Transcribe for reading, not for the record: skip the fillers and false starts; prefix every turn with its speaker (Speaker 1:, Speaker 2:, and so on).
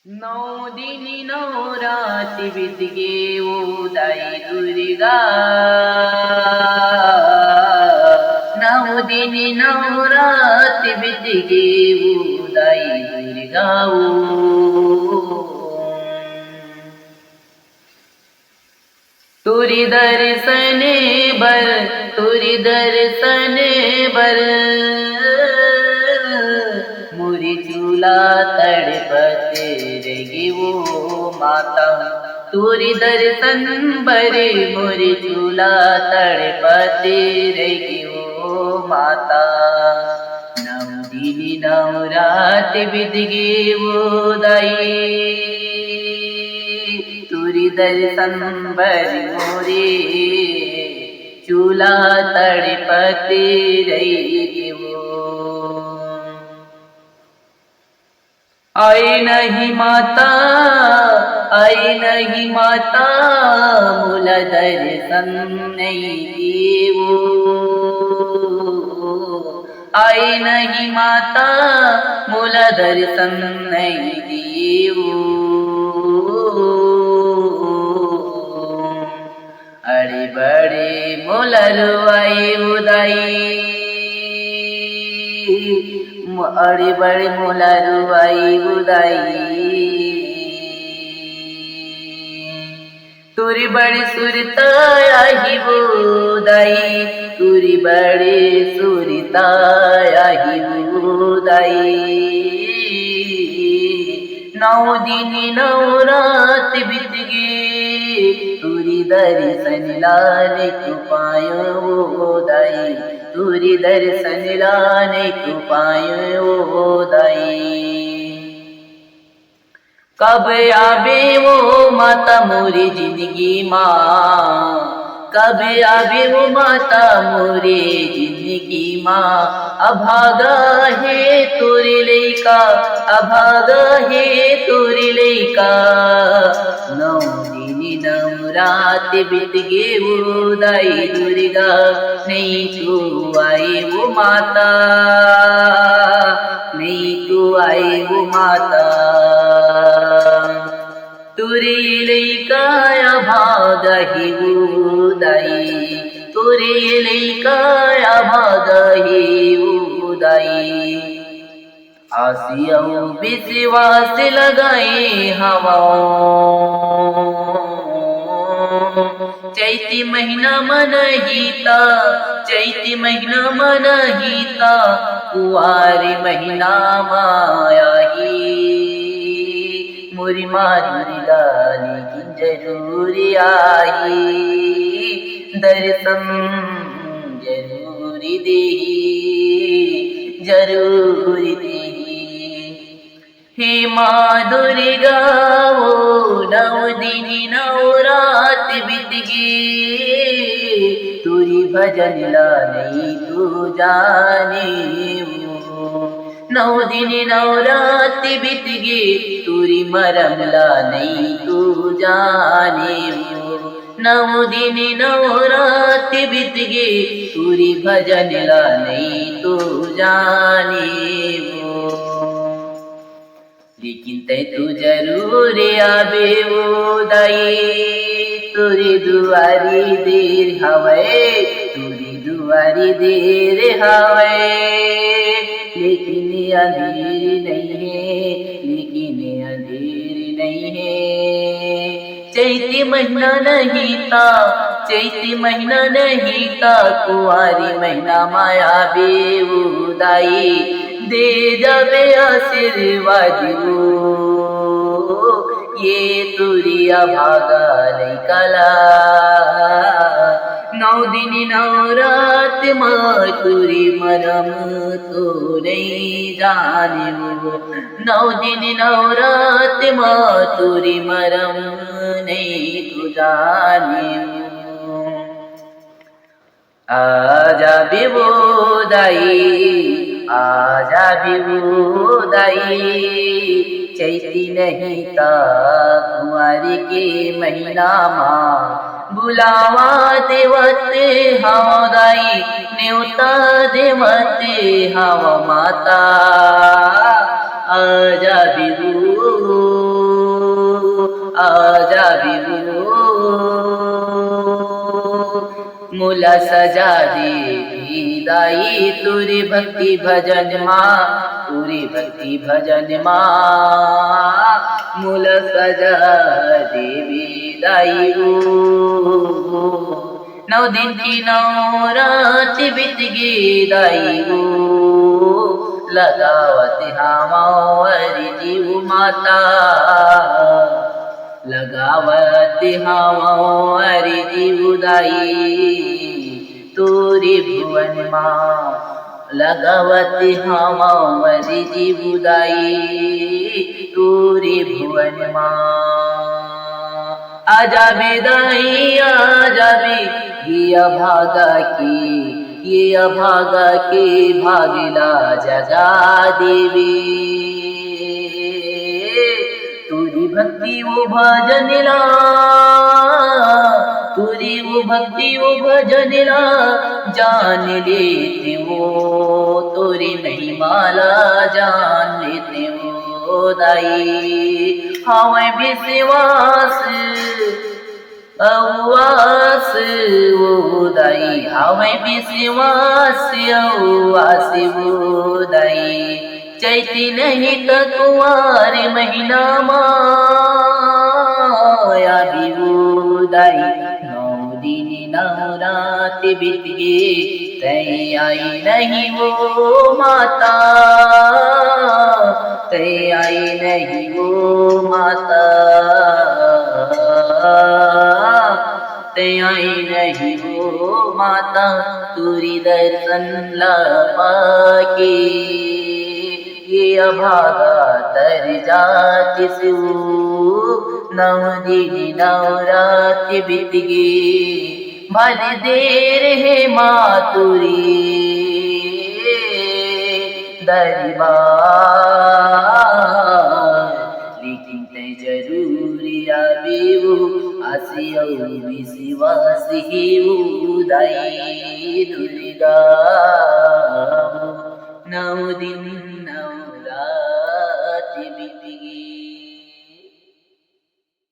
Speaker 1: नौ दिन नौ रात बीत गे ओ दाई दुर्गा। नौ दिन नौ रात बीत गे ओ दाई दुर्गा तुरी दर्शन बर तुरी दर्शन बर मुरी चूला तड़पते रही वो माता। तुरी दर्शन बरे मुरी चूला तड़पते रही वो माता। नौ दिन नौ रात बीत गए वो दाई तुरी दर्शन बरे मोरे चूला तड़पते रही वो। आई नहीं माता आई नहीं माता मुला दर्शन नहीं देवो। आई नहीं माता मुला दर्शन नहीं देवो। अड़े बड़े मोला रुआई उदाई अड़े बड़े मोला रुआई उदाई। तुरी बड़ी सुरताया ही बुदाई तुरी बड़ी सुरताया ही बुदाई। नौ दिन नौ रात बीत गए तुरी दर्शन लाने को पायो दाई। तुरी दर्शन लाने को पायो दाई। कब आवे वो माता मोरी जिंदगी माँ। कब आवे वो माता मोरे जिंदगी माँ। अभागा है तोरे लइका अभागा है तोरे लइका। नौ दिन नौ रात बीत गे वो दाई दुर्गा नहीं तू आई वो माता। नहीं तू आई वो माता। तुरी लइका अभागा ही वो दाई तुरी लइका अभागा ही वो दाई। आसिया विश्वास लगाए हवा चैती महीना मन गीता चैती महीना मन गीता कुआरी महीना माया ही। मोरी माधुरी लाली की जरूरी आई दर्शन जरूरी दे जरूरी दे। हे माँ दुर्गा वो नौ दिन नौ रात बीत गए तुरी भजन ला नहीं तू जाने वो। नौ दिन नौ रात बीत गए तुरी मरम ला नहीं तू जाने वो। नौ दिन नौ रात बीत गए तुरी भजन ला नहीं तू जाने वो। लेकिन तै तू जरूर आवे वो दाई तुरी दुआरी देर हवे तुरी दुआरी देर हवे। लेकिन अंधेर नहीं है लेकिन अंधेर नहीं है। चैती महीना नहीं था चैती महीना नहीं था कुआरी महीना माया बेउदाई दे जावे आशीर्वाद वो। ये तुरिया भागा लैकला नौ दिन नौ रात माँ तुरी मरम तो नहीं जाने वो। नौ दिन नौ रात माँ तुरी मरम नहीं तो जाने वो। आजा बिबो दाई आजा बिबो दाई चैती नहीं ता कुंवारी के महीना माँ। बुलावा देवते हाँ दाई न्योता देवते हाँ माता। आजा बिबो मुला सजा देवी दाई तुरी भक्ती भजन मा तुरी भक्ती भजन मा मुला सजा देवी दाई नौ दिन की नौ रात बीत गई दाई लगावत हमारी जीव माता लगावत हमारी जीव दाई तुरी भुवन माँ लगावत हमारी जीव दाई तुरी भुवन माँ आजा बेदाई आजा बे ये अभागा ये अभागा के भागिला जगा देवी तुरी भक्ति वो भजनला तुरी वो भक्ति वो भजनला जान लेते वो तुरी नहीं माला जान लेते वो दाई हमें विश्वास अवास वो दाई हमें विश्वास अवास वो दाई चैती नहीं तो कुंवार महीना माया भी वो दाई नौ दिन नौ रात बीत गए तै आई नहीं वो माता तै आई नहीं वो माता तै आई नहीं वो माता तुरी दर्शन ला पाके ये अभागा तर जाति से नौ दिन नौ रात बीत गए भले देर है मातुरी दरबार लेकिन ते जरूरी आवे वो आसिया विश्वास ही उदाई दुर्गा नौ दिन